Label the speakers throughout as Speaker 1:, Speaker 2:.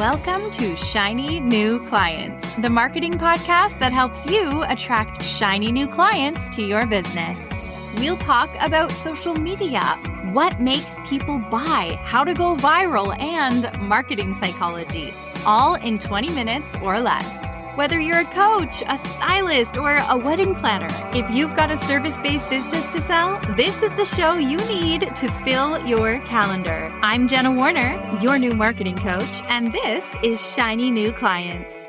Speaker 1: Welcome to Shiny New Clients, the marketing podcast that helps you attract shiny new clients to your business. We'll talk about social media, what makes people buy, how to go viral, and marketing psychology, all in 20 minutes or less. Whether you're a coach, a stylist, or a wedding planner, if you've got a service-based business to sell, this is the show you need to fill your calendar. I'm Jenna Warner, your new marketing coach, and this is Shiny New Clients.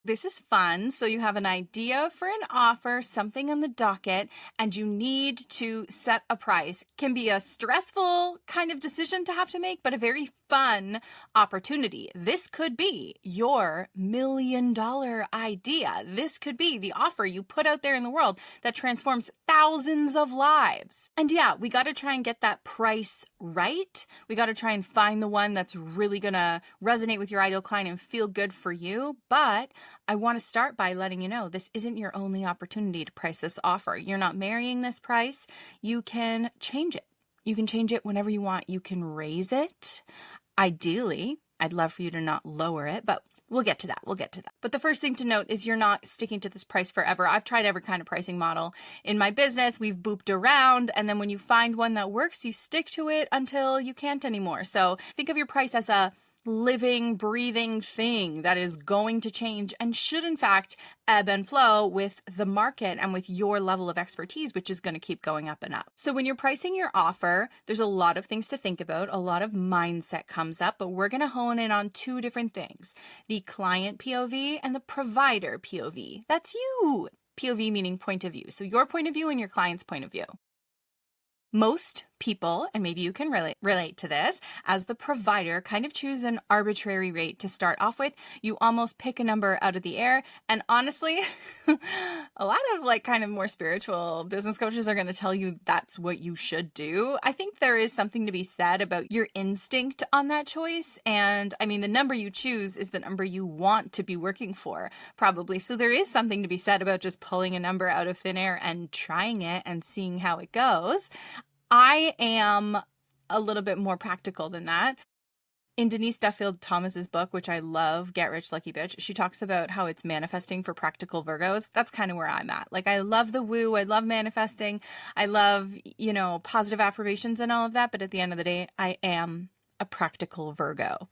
Speaker 1: This is fun. So you have an idea for an offer, something on the docket, and you need to set a price. Can be a stressful kind of decision to have to make, but a very fun opportunity. This could be your $1 million idea. This could be the offer you put out there in the world that transforms thousands of lives. And yeah, we got to try and get that price right. We got to try and find the one that's really going to resonate with your ideal client and feel good for you. But I want to start by letting you know this isn't your only opportunity to price this offer. You're not marrying this price. You can change it. You can change it whenever you want. You can raise it. Ideally, I'd love for you to not lower it, but we'll get to that. But the first thing to note is you're not sticking to this price forever. I've tried every kind of pricing model in my business. We've booped around. And then when you find one that works, you stick to it until you can't anymore. So think of your price as a living, breathing thing that is going to change and should in fact ebb and flow with the market and with your level of expertise, which is going to keep going up and up. So when you're pricing your offer, there's a lot of things to think about. A lot of mindset comes up, but we're going to hone in on two different things: the client POV and the provider POV. That's you. POV meaning point of view. So your point of view and your client's point of view. Most people, and maybe you can relate to this, as the provider, kind of choose an arbitrary rate to start off with. You almost pick a number out of the air. And honestly, a lot of kind of more spiritual business coaches are going to tell you that's what you should do. I think there is something to be said about your instinct on that choice. And I mean, the number you choose is the number you want to be working for, probably. So there is something to be said about just pulling a number out of thin air and trying it and seeing how it goes. I am a little bit more practical than that. In Denise Duffield Thomas's book, which I love, Get Rich Lucky Bitch, she talks about how it's manifesting for practical Virgos. That's kind of where I'm at. I love the woo. I love manifesting. I love, positive affirmations and all of that. But at the end of the day, I am a practical Virgo.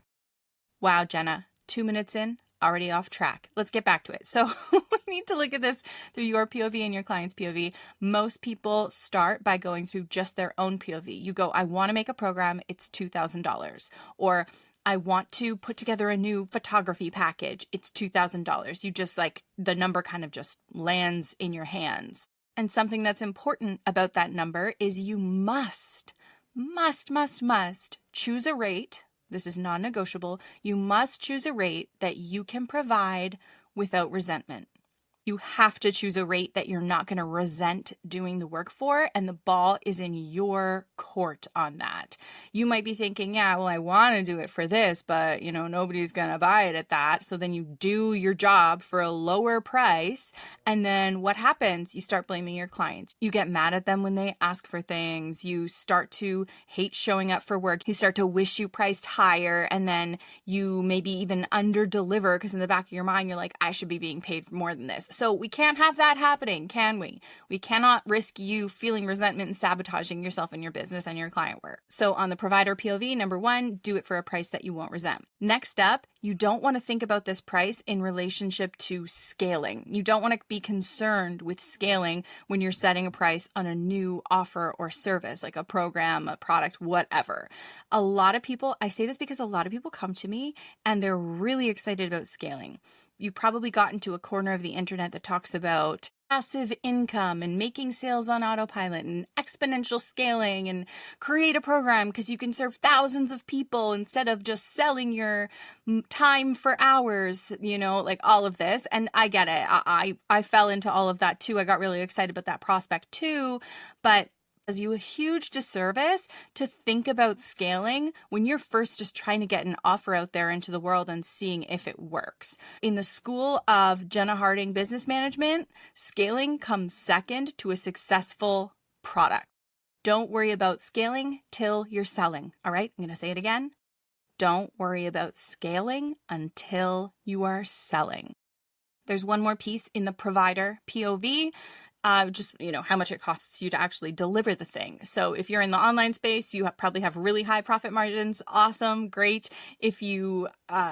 Speaker 1: Wow, Jenna, 2 minutes in, already off track. Let's get back to it. So we need to look at this through your POV and your client's POV. Most people start by going through just their own POV. You go, I want to make a program. It's $2,000. Or I want to put together a new photography package. It's $2,000. You just the number kind of just lands in your hands. And something that's important about that number is you must choose a rate. This is non-negotiable. You must choose a rate that you can provide without resentment. You have to choose a rate that you're not going to resent doing the work for, and the ball is in your court on that. You might be thinking, yeah, well, I want to do it for this, but nobody's going to buy it at that. So then you do your job for a lower price, and then what happens? You start blaming your clients. You get mad at them when they ask for things. You start to hate showing up for work. You start to wish you priced higher, and then you maybe even under-deliver because in the back of your mind, you're like, I should be being paid more than this. So we can't have that happening, can we? We cannot risk you feeling resentment and sabotaging yourself and your business and your client work. So on the provider POV, number one, do it for a price that you won't resent. Next up, you don't want to think about this price in relationship to scaling. You don't want to be concerned with scaling when you're setting a price on a new offer or service, like a program, a product, whatever. A lot of people, I say this because a lot of people come to me and they're really excited about scaling. You probably got into a corner of the internet that talks about passive income and making sales on autopilot and exponential scaling and create a program because you can serve thousands of people instead of just selling your time for hours, all of this. And I get it. I fell into all of that too. I got really excited about that prospect too, but does you a huge disservice to think about scaling when you're first just trying to get an offer out there into the world and seeing if it works. In the school of Jenna Harding Business Management, scaling comes second to a successful product. Don't worry about scaling till you're selling. All right, I'm going to say it again. don't worry about scaling until you are selling. There's one more piece in the provider POV, just, how much it costs you to actually deliver the thing. So if you're in the online space, you probably have really high profit margins. Awesome. Great. If you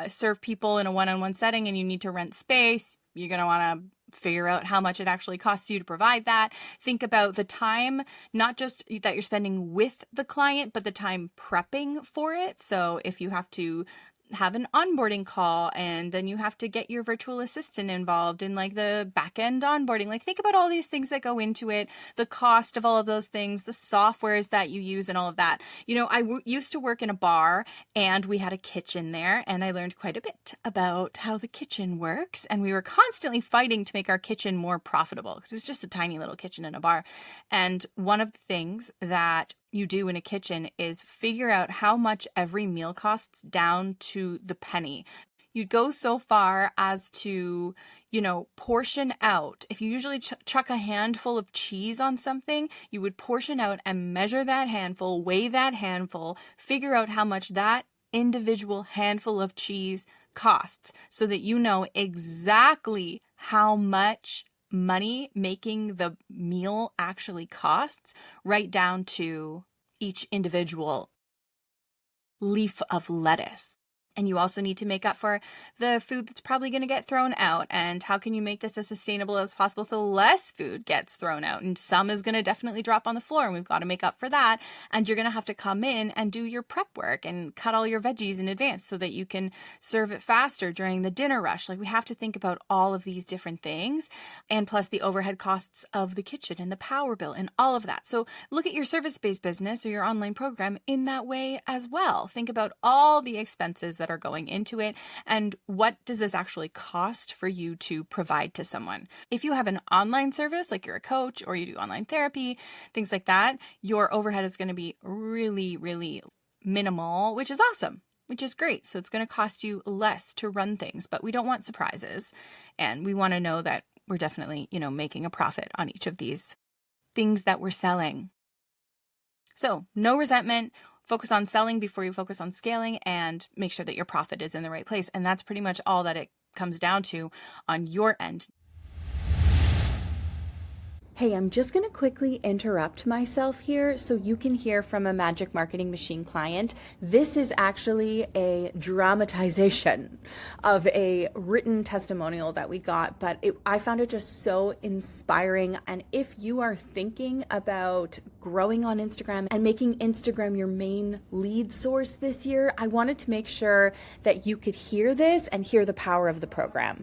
Speaker 1: serve people in a one-on-one setting and you need to rent space, you're going to want to figure out how much it actually costs you to provide that. Think about the time, not just that you're spending with the client, but the time prepping for it. So if you have to have an onboarding call and then you have to get your virtual assistant involved in like the back end onboarding, like think about all these things that go into it, the cost of all of those things, the softwares that you use and all of that. I used to work in a bar and we had a kitchen there, and I learned quite a bit about how the kitchen works. And we were constantly fighting to make our kitchen more profitable because it was just a tiny little kitchen in a bar. And one of the things that you do in a kitchen is figure out how much every meal costs down to the penny. You'd go so far as to, portion out. If you usually chuck a handful of cheese on something, you would portion out and measure that handful, weigh that handful, figure out how much that individual handful of cheese costs so that you know exactly how much money making the meal actually costs, right down to each individual leaf of lettuce. And you also need to make up for the food that's probably going to get thrown out. And how can you make this as sustainable as possible so less food gets thrown out? And some is going to definitely drop on the floor, and we've got to make up for that. And you're going to have to come in and do your prep work and cut all your veggies in advance so that you can serve it faster during the dinner rush. Like, we have to think about all of these different things, and plus the overhead costs of the kitchen and the power bill and all of that. So look at your service-based business or your online program in that way as well. Think about all the expenses that are going into it, and what does this actually cost for you to provide to someone. If you have an online service, like you're a coach or you do online therapy, things like that, your overhead is going to be really, really minimal, which is awesome, which is great. So it's going to cost you less to run things, but we don't want surprises. And we want to know that we're definitely, making a profit on each of these things that we're selling. So no resentment. Focus on selling before you focus on scaling, and make sure that your profit is in the right place. And that's pretty much all that it comes down to on your end. Hey, I'm just going to quickly interrupt myself here so you can hear from a Magic Marketing Machine client. This is actually a dramatization of a written testimonial that we got, but I found it just so inspiring. And if you are thinking about growing on Instagram and making Instagram your main lead source this year, I wanted to make sure that you could hear this and hear the power of the program.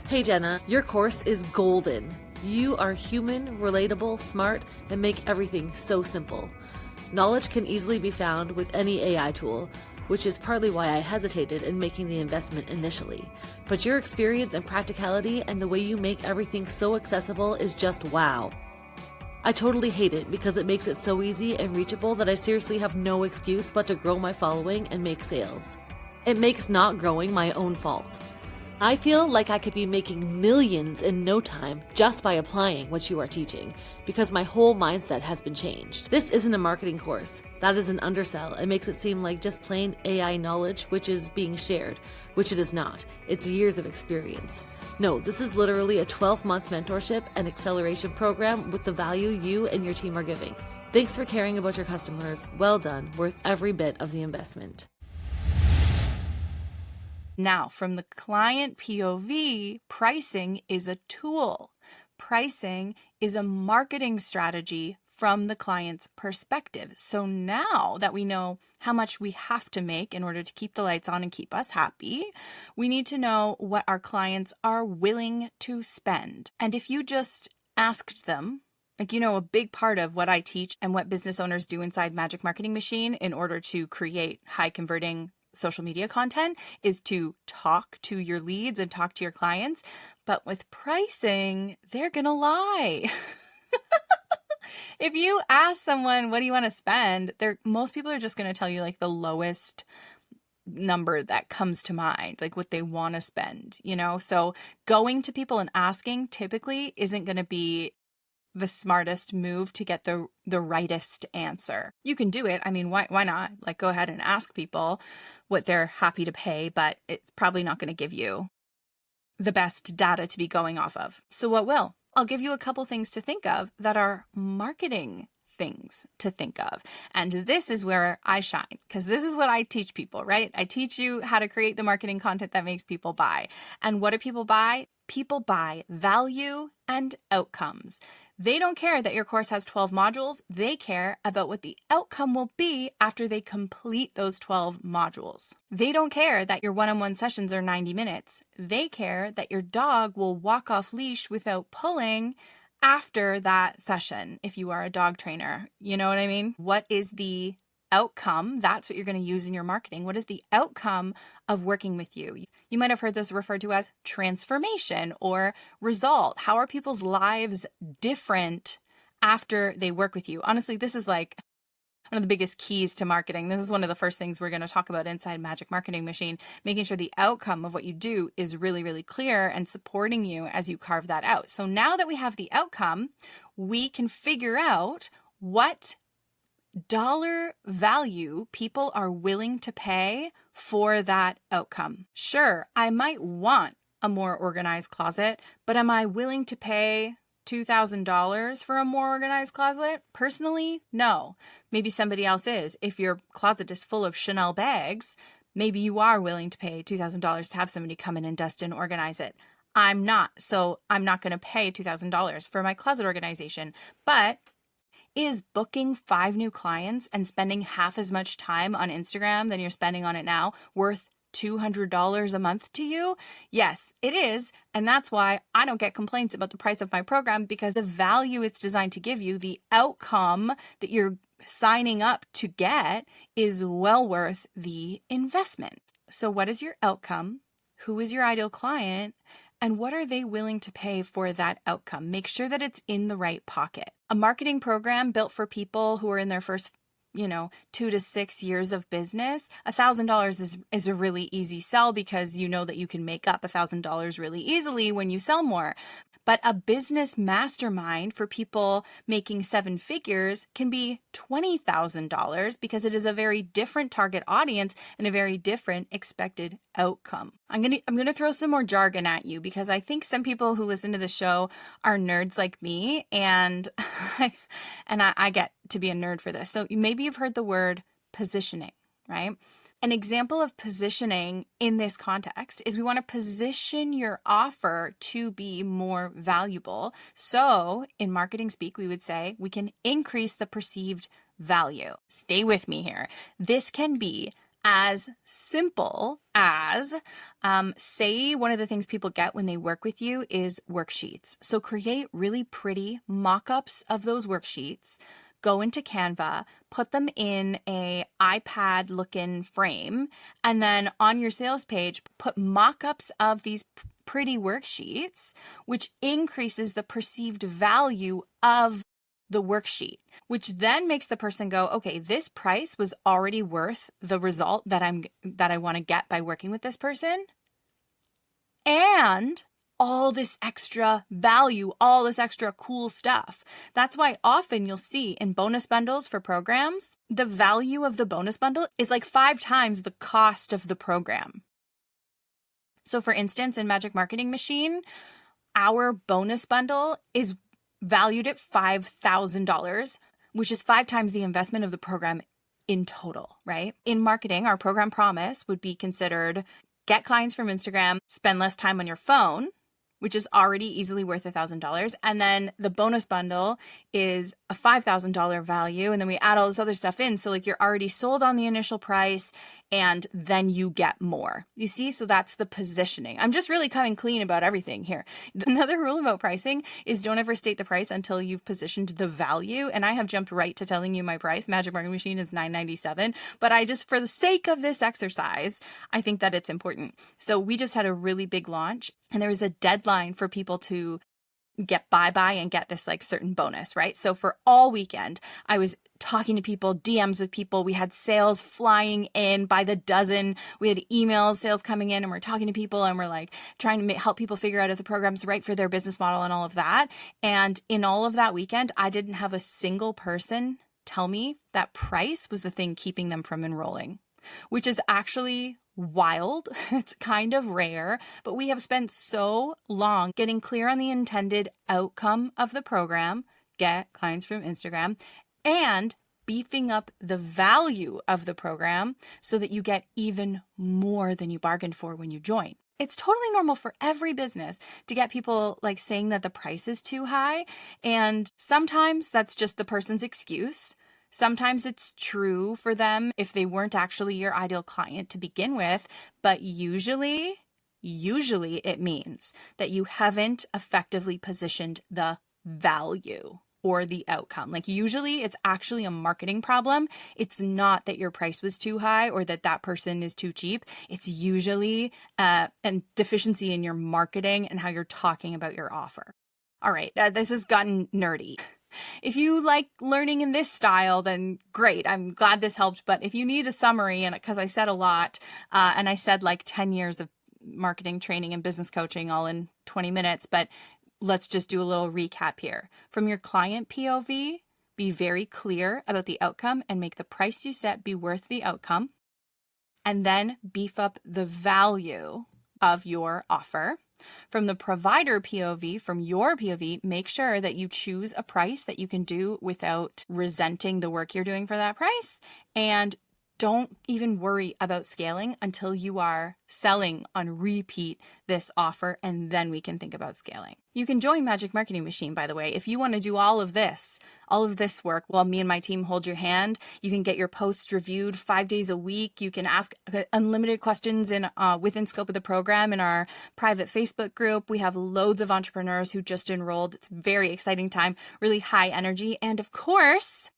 Speaker 2: Hey Jenna, your course is golden. You are human, relatable, smart, and make everything so simple. Knowledge can easily be found with any AI tool, which is partly why I hesitated in making the investment initially. But your experience and practicality and the way you make everything so accessible is just wow. I totally hate it because it makes it so easy and reachable that I seriously have no excuse but to grow my following and make sales. It makes not growing my own fault. I feel like I could be making millions in no time just by applying what you are teaching, because my whole mindset has been changed. This isn't a marketing course. That is an undersell. It makes it seem like just plain AI knowledge which is being shared, which it is not. It's years of experience. No, this is literally a 12-month mentorship and acceleration program with the value you and your team are giving. Thanks for caring about your customers. Well done. Worth every bit of the investment.
Speaker 1: Now, from the client POV, pricing is a tool. Pricing is a marketing strategy from the client's perspective. So now that we know how much we have to make in order to keep the lights on and keep us happy, we need to know what our clients are willing to spend. And if you just asked them, a big part of what I teach and what business owners do inside Magic Marketing Machine in order to create high converting social media content is to talk to your leads and talk to your clients. But with pricing, they're going to lie. If you ask someone, what do you want to spend? Most people are just going to tell you like the lowest number that comes to mind, like what they want to spend, So going to people and asking typically isn't going to be the smartest move to get the rightest answer. You can do it. I mean, why not? Like, go ahead and ask people what they're happy to pay, but it's probably not going to give you the best data to be going off of. So what will? I'll give you a couple things to think of that are marketing things to think of. And this is where I shine, because this is what I teach people, right? I teach you how to create the marketing content that makes people buy. And what do people buy? People buy value and outcomes. They don't care that your course has 12 modules. They care about what the outcome will be after they complete those 12 modules. They don't care that your one-on-one sessions are 90 minutes. They care that your dog will walk off leash without pulling after that session if you are a dog trainer. You know what I mean? What is the outcome? That's what you're going to use in your marketing. What is the outcome of working with you? You might have heard this referred to as transformation or result. How are people's lives different after they work with you? Honestly, this is like one of the biggest keys to marketing. This is one of the first things we're going to talk about inside Magic Marketing Machine, making sure the outcome of what you do is really, really clear and supporting you as you carve that out. So now that we have the outcome, we can figure out what dollar value people are willing to pay for that outcome. Sure, I might want a more organized closet, but am I willing to pay $2,000 for a more organized closet? Personally, no. Maybe somebody else is. If your closet is full of Chanel bags, maybe you are willing to pay $2,000 to have somebody come in and dust and organize it. I'm not. So I'm not going to pay $2,000 for my closet organization. But is booking 5 new clients and spending half as much time on Instagram than you're spending on it now worth $200 a month to you? Yes, it is. And that's why I don't get complaints about the price of my program, because the value it's designed to give you, the outcome that you're signing up to get, is well worth the investment. So what is your outcome? Who is your ideal client? And what are they willing to pay for that outcome? Make sure that it's in the right pocket. A marketing program built for people who are in their first 2 to 6 years of business, $1,000 is a really easy sell, because you know that you can make up $1,000 really easily when you sell more. But a business mastermind for people making 7 figures can be $20,000, because it is a very different target audience and a very different expected outcome. I'm gonna throw some more jargon at you, because I think some people who listen to the show are nerds like me, and I get to be a nerd for this. So maybe you've heard the word positioning, right? An example of positioning in this context is we want to position your offer to be more valuable. So in marketing speak, we would say we can increase the perceived value. Stay with me here. This can be as simple as, say one of the things people get when they work with you is worksheets. So create really pretty mock-ups of those worksheets. Go into Canva, put them in a iPad looking frame, and then on your sales page, put mock-ups of these pretty worksheets, which increases the perceived value of the worksheet, which then makes the person go, okay, this price was already worth the result that I want to get by working with this person. And all this extra value, all this extra cool stuff. That's why often you'll see in bonus bundles for programs, the value of the bonus bundle is like 5 times the cost of the program. So for instance, in Magic Marketing Machine, our bonus bundle is valued at $5,000, which is 5 times the investment of the program in total, right? In marketing, our program promise would be considered get clients from Instagram, spend less time on your phone, which is already easily worth $1,000. And then the bonus bundle is a $5,000 value. And then we add all this other stuff in. So like you're already sold on the initial price and then you get more. You see? So that's the positioning. I'm just really coming clean about everything here. Another rule about pricing is don't ever state the price until you've positioned the value. And I have jumped right to telling you my price. Magic Marketing Machine is $9.97. But I just, for the sake of this exercise, I think that it's important. So we just had a really big launch and there was a deadline for people to get buy and get this like certain bonus, right? So for all weekend, I was talking to people, DMs with people. We had sales flying in by the dozen. We had emails, sales coming in, and we're talking to people and we're like trying to help people figure out if the program's right for their business model and all of that. And in all of that weekend, I didn't have a single person tell me that price was the thing keeping them from enrolling, which is actually wild. It's kind of rare, but we have spent so long getting clear on the intended outcome of the program, get clients from Instagram, and beefing up the value of the program so that you get even more than you bargained for when you join. It's totally normal for every business to get people like saying that the price is too high. And sometimes that's just the person's excuse. Sometimes it's true for them if they weren't actually your ideal client to begin with, but usually it means that you haven't effectively positioned the value or the outcome. Like usually it's actually a marketing problem. It's not that your price was too high or that person is too cheap. It's usually a deficiency in your marketing and how you're talking about your offer. All right, this has gotten nerdy. If you like learning in this style, then great. I'm glad this helped. But if you need a summary, and because I said a lot, and I said like 10 years of marketing training and business coaching all in 20 minutes, but let's just do a little recap here. From your client POV, be very clear about the outcome and make the price you set be worth the outcome. And then beef up the value of your offer. From the provider POV, from your POV, make sure that you choose a price that you can do without resenting the work you're doing for that price. And don't even worry about scaling until you are selling on repeat this offer, and then we can think about scaling. You can join Magic Marketing Machine, by the way, if you want to do all of this work while me and my team hold your hand. You can get your posts reviewed 5 days a week. You can ask unlimited questions within scope of the program in our private Facebook group. We have loads of entrepreneurs who just enrolled. It's a very exciting time, really high energy. And of course,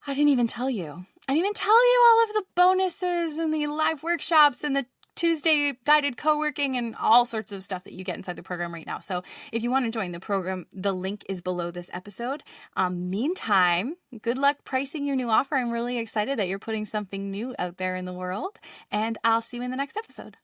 Speaker 1: I didn't even tell you all of the bonuses and the live workshops and the Tuesday guided co-working and all sorts of stuff that you get inside the program right now. So if you want to join the program, the link is below this episode. Meantime, good luck pricing your new offer. I'm really excited that you're putting something new out there in the world, and I'll see you in the next episode.